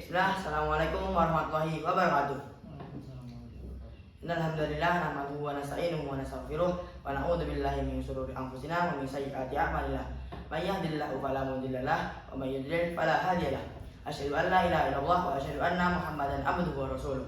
Bismillah, Assalamualaikum warahmatullahi wabarakatuh. Innal hamdalillah nahmaduhu wa nasta'inuhu wa nastaghfiruh wa na'udzu billahi min shururi anfusina wa min sayyiati a'malina. May yahdihillahu fala mudilla lahu wa may yudlil fala hadiya lahu. Asyhadu an la ilaha illallah wa asyhadu anna Muhammadan abduhu wa rasuluh.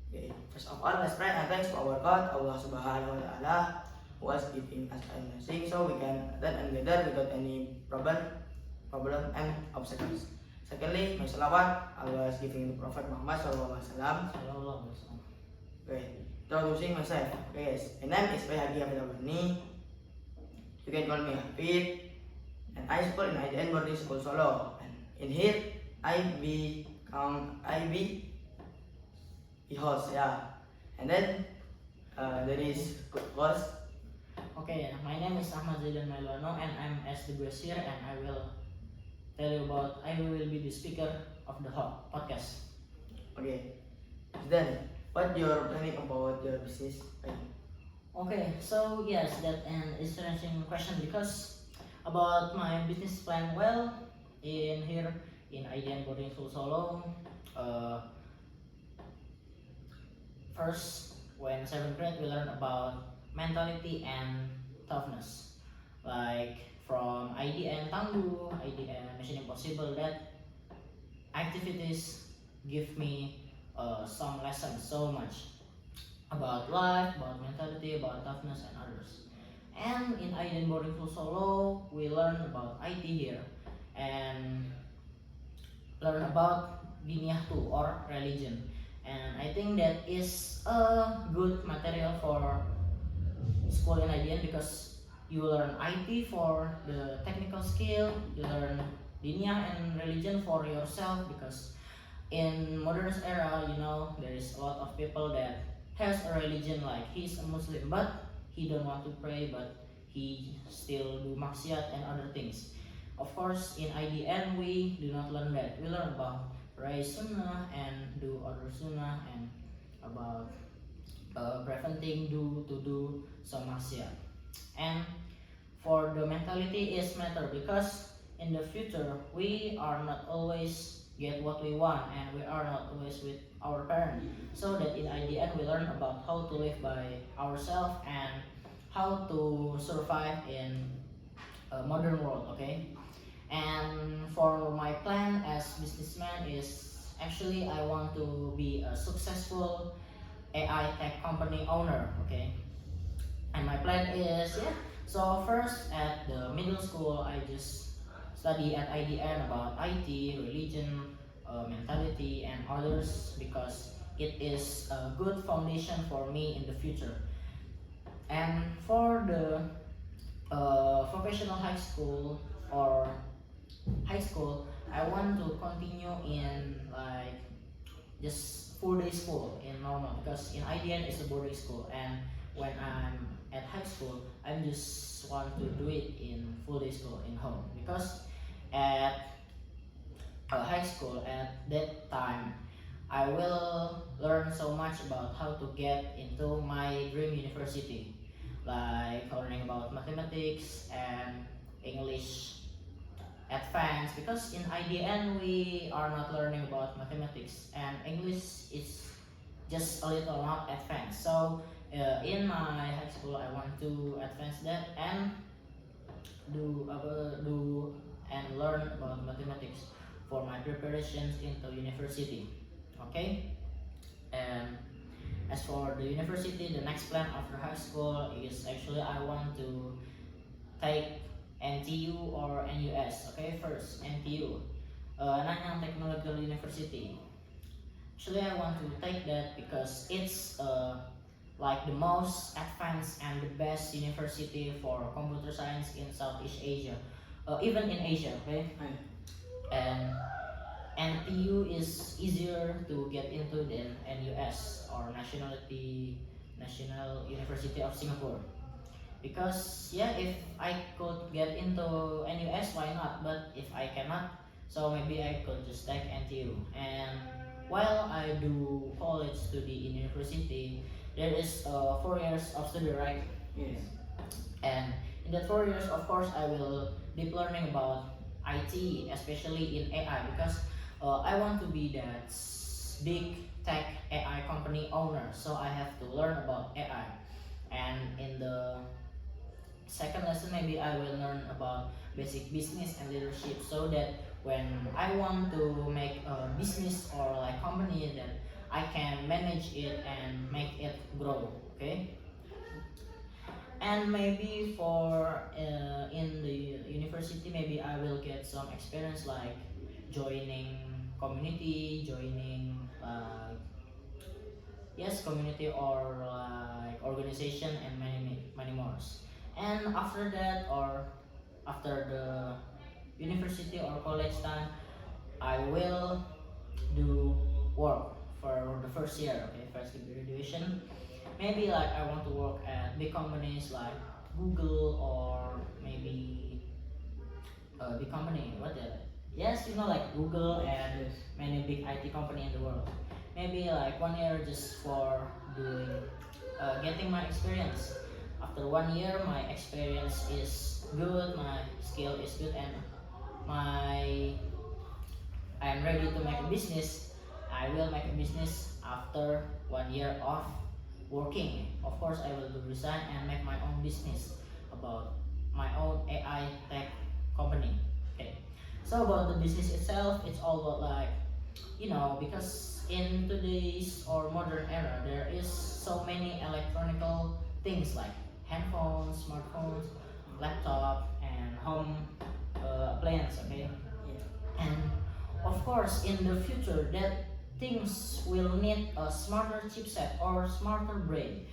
Okay. First of all, let's pray and thanks to our God, Allah Subhanahu wa Ta'ala, who has given us a blessing so we can attend and gather without any problem and obstacles. Secondly, my salawat Allah is giving the Prophet Muhammad SAW. Okay, introducing myself. Okay, guys, my name is Bayhadi Hafid Abani. You can call me Hafid, and I school in IDN Boarding School Solo. And in here, I be the host, yeah. And then there is host. Okay, my name is Ahmad Zaidan Mailwano and I'm SWS here and I will be the speaker of the podcast. Okay, then what you're planning about your business? Okay, so yes, that's an interesting question because about my business plan. Well, in IDN Boarding School Solo, first when 7th grade we learn about mentality and toughness, like from IDN Tangguh, IDN Mission Impossible. That activities give me some lessons so much about life, about mentality, about toughness and others. And in IDN Boarding School Solo, we learn about IT here and learn about diniyah too, or religion. And I think that is a good material for school in IDN because you learn IT for the technical skill, you learn diniyah and religion for yourself because in modern era, you know, there is a lot of people that has a religion, like he's a Muslim but he don't want to pray, but he still do maksiat and other things. Of course, in IDN we do not learn that. We learn about pray sunnah and do other sunnah and about preventing to do some maksiat. And for the mentality is matter because in the future we are not always get what we want and we are not always with our parents, so that in IDN we learn about how to live by ourselves and how to survive in a modern world. Okay, and for my plan as businessman is actually I want to be a successful AI tech company owner. Okay, and my plan is so first at the middle school I just study at IDN about IT, religion, mentality and others because it is a good foundation for me in the future. And for the vocational high school or high school, I want to continue in like just 4 day school in normal because in IDN is a boarding school, and when I'm at high school I just want to do it in full day school in home because at high school at that time I will learn so much about how to get into my dream university, like learning about mathematics and English advanced because in IDN we are not learning about mathematics and English is just a little not advanced. So in my high school I want to advance that and do and learn about mathematics for my preparations into university. Okay, and as for the university, the next plan after high school is actually I want to take NTU or NUS. Okay, first NTU, Nanyang Technological University. Actually I want to take that because it's like the most advanced and the best university for computer science in Southeast Asia, even in Asia. Okay, and NTU is easier to get into than NUS or National University of Singapore because if I could get into NUS, why not, but if I cannot, so maybe I could just take NTU. And while I do college study in university, there is 4 years of study, right? Yes. And in that 4 years, of course, I will deep learning about IT, especially in AI, because I want to be that big tech AI company owner, so I have to learn about AI. And in the second lesson, maybe I will learn about basic business and leadership, so that when I want to make a business or like company, that I can manage it and make it grow. Okay. And maybe for in the university, maybe I will get some experience like joining community, joining yes, community or like organization, and many more. And after that, or after the university or college time, I will do work for the first year. Okay, first graduation. Maybe like I want to work at big companies like Google, or maybe a big company. What the? Yes, you know, like Google and Yes. many big IT company in the world. Maybe like 1 year just for doing getting my experience. After 1 year, my experience is good, my skill is good, and my I am ready to make a business. I will make a business after 1 year of working. Of course, I will resign and make my own business about my own AI tech company. Okay. So about the business itself, it's all about like, because in today's or modern era, there is so many electronical things like handphones, smartphones, laptop, and home appliances. Okay. Yeah. And of course, in the future, that things will need a smarter chipset or smarter brain.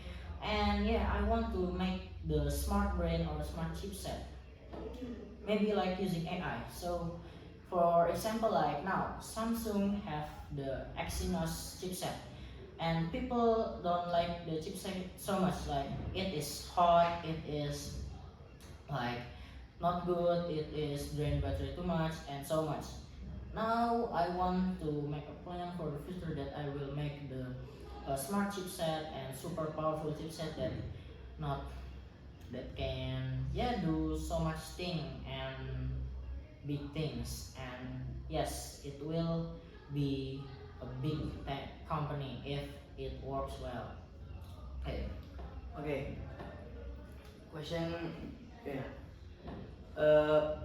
And yeah, I want to make the smart brain or the smart chipset. Maybe like using AI. So, for example, like now, Samsung have the Exynos chipset, and people don't like the chipset so much. Like it is hot, it is like not good, it is drain battery too much, and so much. Now I want to make a plan for the future that I will make the smart chipset and super powerful chipset that not that can do so much thing and big things. And yes, it will be a big tech company if it works well. Okay. Okay. Question. Yeah. Uh,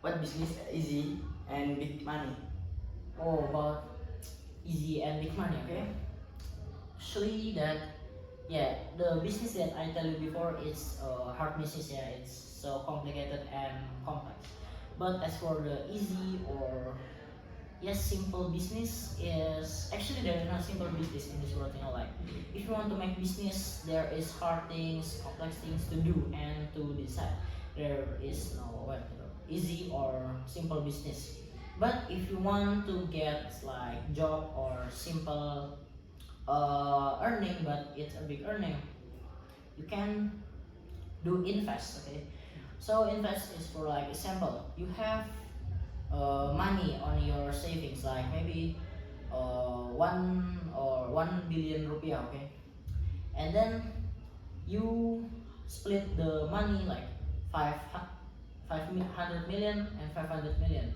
what business easy and big money? Oh, about easy and big money. Okay. Actually, the business that I tell you before is hard business. Yeah, it's so complicated and complex. But as for the easy or yes, simple business, is actually there is no simple business in this world. Like if you want to make business, there is hard things, complex things to do and to decide. There is no easy or simple business. But if you want to get like job or simple earning, but it's a big earning, you can do invest. Okay, so invest is for like example, you have money on your savings, like maybe 1 billion rupiah. Okay, and then you split the money like 500 million and 500 million.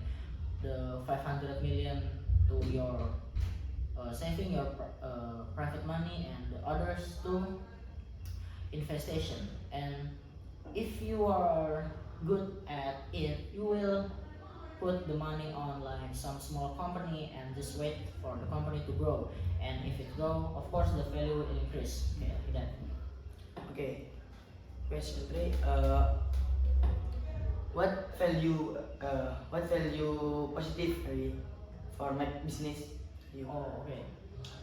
The 500 million to your saving, your private money, and the others to investation. And if you are good at it, you will put the money on like some small company and just wait for the company to grow. And if it grow, of course the value will increase. Okay, like that. Okay. Question 3. What value positive for my business? You. Oh, okay.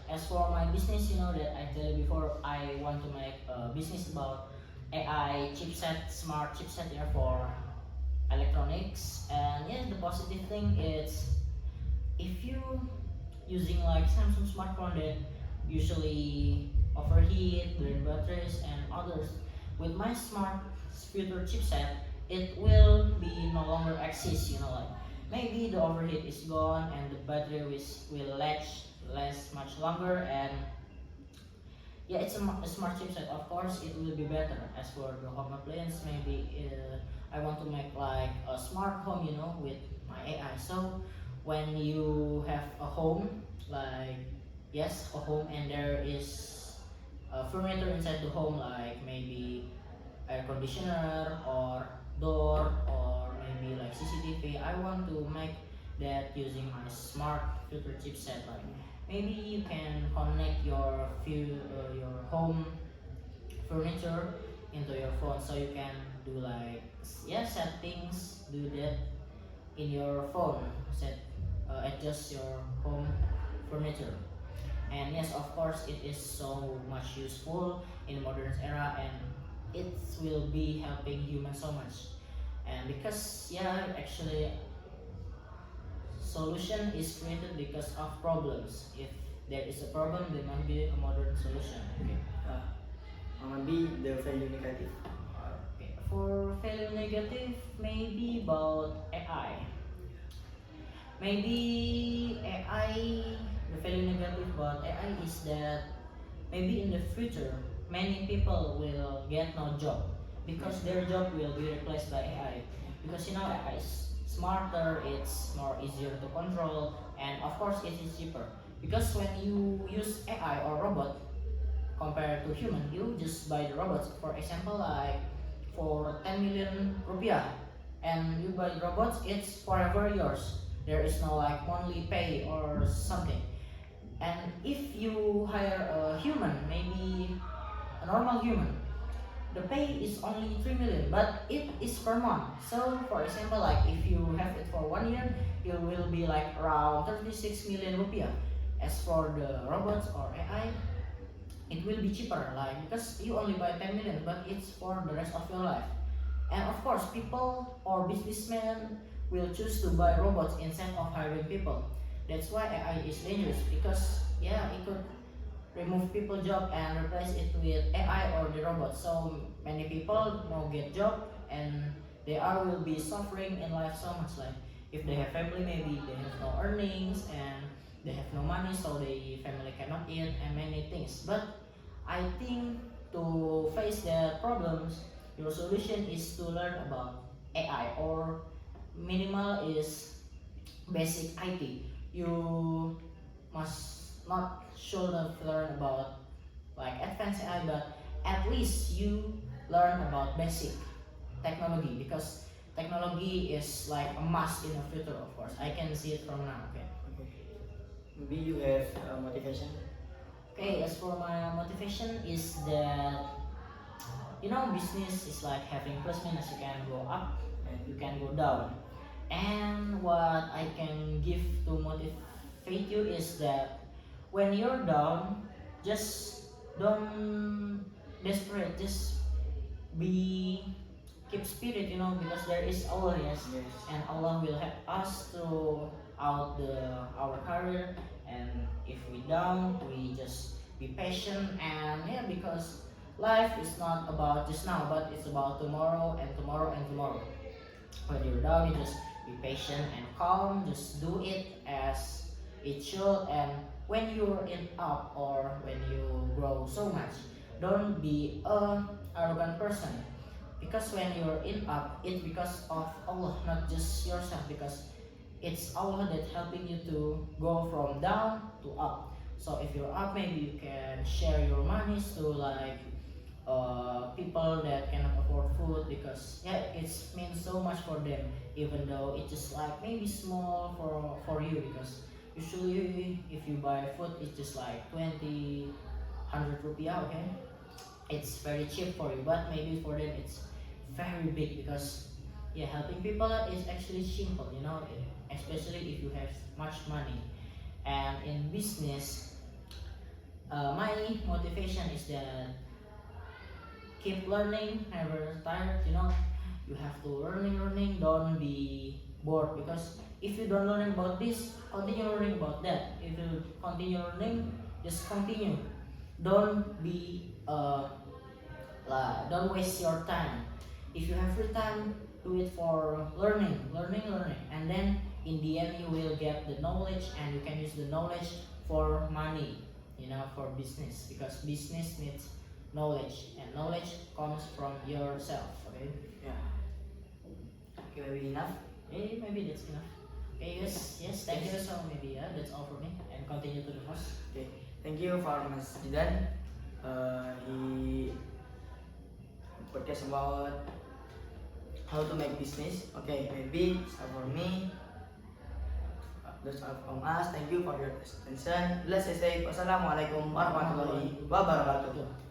As for my business, that I tell you before, I want to make a business about AI chipset, smart chipset there for electronics. And yeah, the positive thing is if you using like Samsung smartphone that usually overheat, drain batteries, and others, with my smart future chipset, it will be no longer exist. Like maybe the overheat is gone and the battery will last much longer. And yeah, it's a smart chipset. Of course, it will be better. As for the home appliance, maybe I want to make like a smart home, with my AI. So when you have a home, like yes, a home, and there is a furniture inside the home, like maybe air conditioner or door or maybe like CCTV. I want to make that using my smart filter chipset. Like maybe you can connect your home furniture into your phone, so you can do like settings, do that in your phone, adjust your home furniture. And yes, of course, it is so much useful in modern era, and it will be helping humans so much. And because actually solution is created because of problems. If there is a problem, there must be a modern solution. Okay. Maybe the value negative. Okay. For value negative, maybe about AI. Maybe AI, the value negative about AI is that maybe in the future many people will get no job because their job will be replaced by AI. Because AI is smarter, it's more easier to control, and of course it is cheaper. Because when you use AI or robot compared to human, you just buy the robots. For example, like for 10 million rupiah, and you buy the robots, it's forever yours. There is no like monthly pay or something. And if you hire a human, maybe a normal human, the pay is only 3 million, but it is per month. So for example, like if you have it for 1 year, it will be like around 36 million rupiah. As for the robots or AI, it will be cheaper, like because you only buy 10 million, but it's for the rest of your life. And of course, people or businessmen will choose to buy robots instead of hiring people. That's why AI is dangerous, because it could remove people job and replace it with AI or the robot. So many people will get job, and will be suffering in life so much. Like if they have family, maybe they have no earnings and they have no money, so the family cannot eat and many things. But I think to face the problems, your solution is to learn about AI, or minimal is basic IT. You must not should have learn about like advanced AI, but at least you learn about basic technology, because technology is like a must in the future. Of course, I can see it from now. Okay. Maybe you have motivation. Okay, as for my motivation is that business is like having plus minus. You can go up and you can go down. And what I can give to motivate you is that when you're down, just don't desperate. Just be keep spirit, because there is Allah, yes, Yes. and Allah will help us throughout our career. And if we down, we just be patient, and because life is not about just now, but it's about tomorrow and tomorrow and tomorrow. When you're down, you just be patient and calm. Just do it as it should. And when you're in up, or when you grow so much, don't be a arrogant person. Because when you're in up, it's because of Allah, not just yourself. Because it's Allah that helping you to go from down to up. So if you're up, maybe you can share your monies to like people that cannot afford food, because it means so much for them, even though it's just like maybe small for you. Because usually if you buy food, it's just like 100 rupiah. Okay, it's very cheap for you, but maybe for them it's very big, because helping people is actually simple, especially if you have much money. And in business, my motivation is that keep learning, never tired. You have to learning. Don't be bored, because if you don't learn about this, continue learning about that. If you continue learning, just continue. Don't be don't waste your time. If you have free time, do it for learning, and then in the end you will get the knowledge, and you can use the knowledge for money. enough for business, because business needs knowledge, and knowledge comes from yourself. Okay. Yeah. Okay, maybe enough. Maybe that's enough. Okay, yes, thank you. So maybe that's all for me, and continue to the host. Okay, thank you for Mas Jidan. He podcast about how to make business. Okay, maybe it's all for me. That's all from us. Thank you for your attention. Let's say, wassalamualaikum warahmatullahi wabarakatuh.